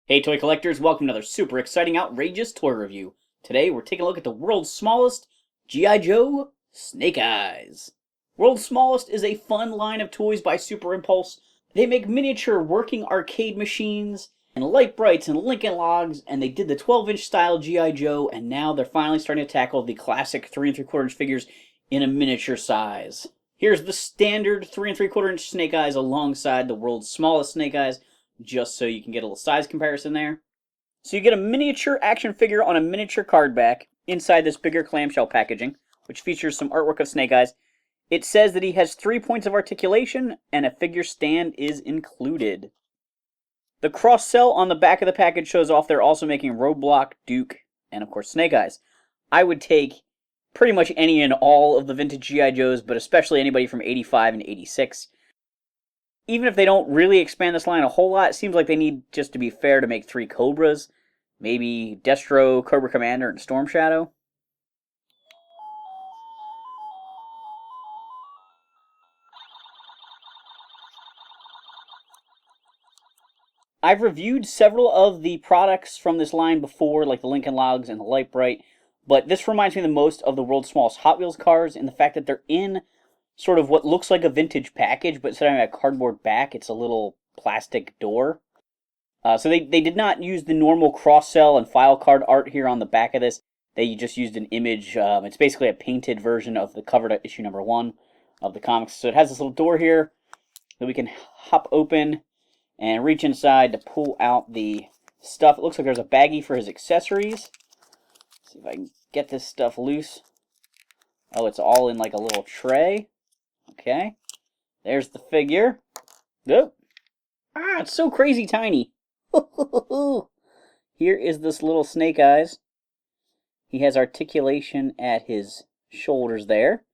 Hey toy collectors, welcome to another super exciting, outrageous toy review. Today we're taking a look at the world's smallest G.I. Joe Snake Eyes. World's Smallest is a fun line of toys by Super Impulse. They make miniature working arcade machines and light brights and Lincoln Logs, and they did the 12-inch style G.I. Joe, and now they're finally starting to tackle the classic 3 3/4 inch figures in a miniature size. Here's the standard 3 3/4 inch Snake Eyes alongside the world's smallest Snake Eyes, just so you can get a little size comparison there. So you get a miniature action figure on a miniature card back inside this bigger clamshell packaging, which features some artwork of Snake Eyes. It says that he has 3 points of articulation, and a figure stand is included. The cross-sell on the back of the package shows off they're also making Roadblock, Duke, and of course Snake Eyes. I would take pretty much any and all of the vintage G.I. Joes, but especially anybody from 85 and 86. Even if they don't really expand this line a whole lot, it seems like they need, just to be fair, to make 3 Cobras. Maybe Destro, Cobra Commander, and Storm Shadow. I've reviewed several of the products from this line before, like the Lincoln Logs and the Light Bright, but this reminds me the most of the world's smallest Hot Wheels cars in the fact that they're in sort of what looks like a vintage package, but instead of having a cardboard back, it's a little plastic door. So they did not use the normal cross-sell and file card art here on the back of this. They just used an image. It's basically a painted version of the cover to issue number 1 of the comics. So it has this little door here that we can hop open and reach inside to pull out the stuff. It looks like there's a baggie for his accessories. Let's see if I can get this stuff loose. Oh, it's all in like a little tray. Okay, there's the figure. Oh. Ah, it's so crazy tiny. Here is this little Snake Eyes. He has articulation at his shoulders there.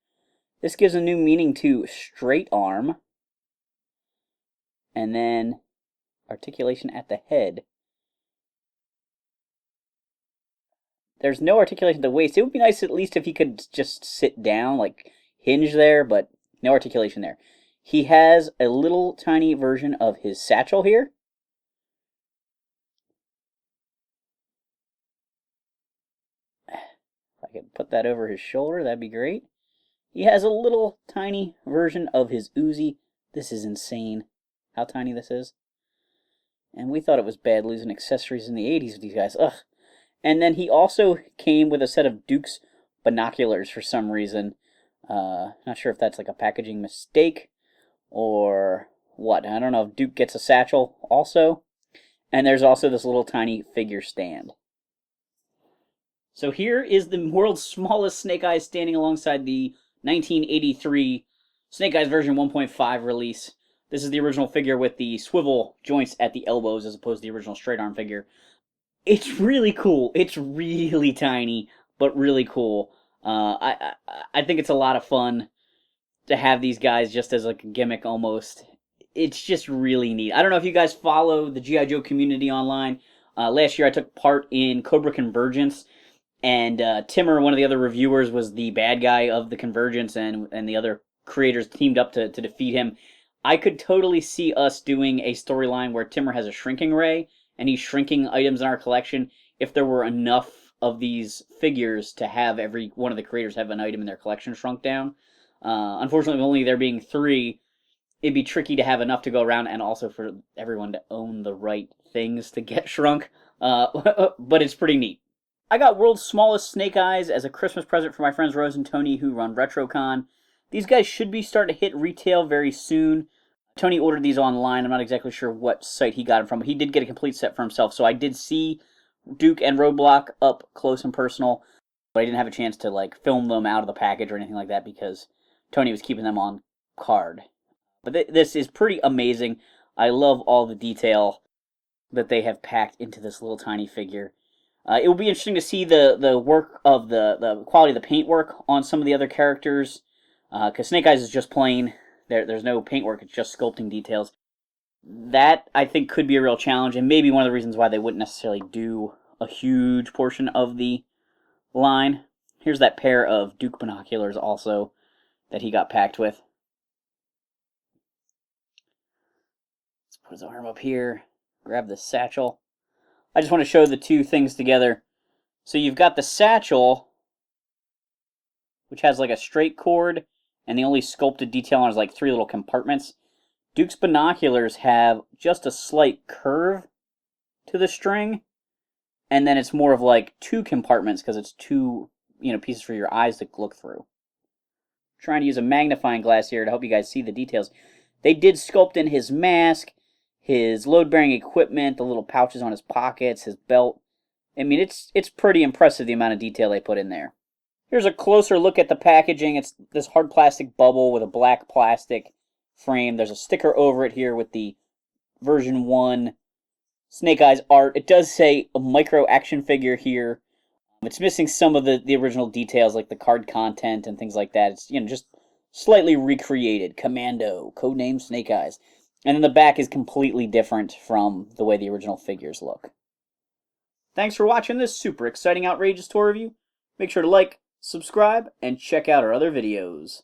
This gives a new meaning to straight arm. And then articulation at the head. There's no articulation at the waist. It would be nice at least if he could just sit down, like hinge there, but no articulation there. He has a little tiny version of his satchel here. If I could put that over his shoulder, that'd be great. He has a little tiny version of his Uzi. This is insane how tiny this is. And we thought it was bad losing accessories in the 80s with these guys. Ugh. And then he also came with a set of Duke's binoculars for some reason. Not sure if that's like a packaging mistake or what. I don't know if Duke gets a satchel also. And there's also this little tiny figure stand. So here is the world's smallest Snake Eyes standing alongside the 1983 Snake Eyes version 1.5 release. This is the original figure with the swivel joints at the elbows as opposed to the original straight arm figure. It's really cool. It's really tiny, but really cool. I think it's a lot of fun to have these guys just as like a gimmick almost. It's just really neat. I don't know if you guys follow the G.I. Joe community online. Last year I took part in Cobra Convergence, and Timmer, one of the other reviewers, was the bad guy of the Convergence, and the other creators teamed up to defeat him. I could totally see us doing a storyline where Timmer has a shrinking ray, and he's shrinking items in our collection if there were enough of these figures to have every one of the creators have an item in their collection shrunk down. Unfortunately, only there being 3, it'd be tricky to have enough to go around, and also for everyone to own the right things to get shrunk. But it's pretty neat. I got World's Smallest Snake Eyes as a Christmas present for my friends Rose and Tony who run RetroCon. These guys should be starting to hit retail very soon. Tony ordered these online. I'm not exactly sure what site he got them from, but he did get a complete set for himself. So I did see Duke and Roadblock up close and personal, but I didn't have a chance to like film them out of the package or anything like that because Tony was keeping them on card. But this is pretty amazing. I love all the detail that they have packed into this little tiny figure. It will be interesting to see the work of the quality of the paintwork on some of the other characters, because Snake Eyes is just plain. There's no paintwork, it's just sculpting details. That, I think, could be a real challenge, and maybe one of the reasons why they wouldn't necessarily do a huge portion of the line. Here's that pair of Duke binoculars also that he got packed with. Let's put his arm up here, grab the satchel. I just want to show the two things together. So you've got the satchel, which has like a straight cord, and the only sculpted detail on it is like 3 little compartments. Duke's binoculars have just a slight curve to the string, and then it's more of like 2 compartments because it's 2, pieces for your eyes to look through. I'm trying to use a magnifying glass here to help you guys see the details. They did sculpt in his mask, his load-bearing equipment, the little pouches on his pockets, his belt. I mean, it's pretty impressive the amount of detail they put in there. Here's a closer look at the packaging. It's this hard plastic bubble with a black plastic frame. There's a sticker over it here with the version 1 Snake Eyes art. It does say a micro action figure here. It's missing some of the original details like the card content and things like that. It's just slightly recreated. Commando, codename Snake Eyes. And then the back is completely different from the way the original figures look. Thanks for watching this super exciting, outrageous toy review. Make sure to like, subscribe, and check out our other videos.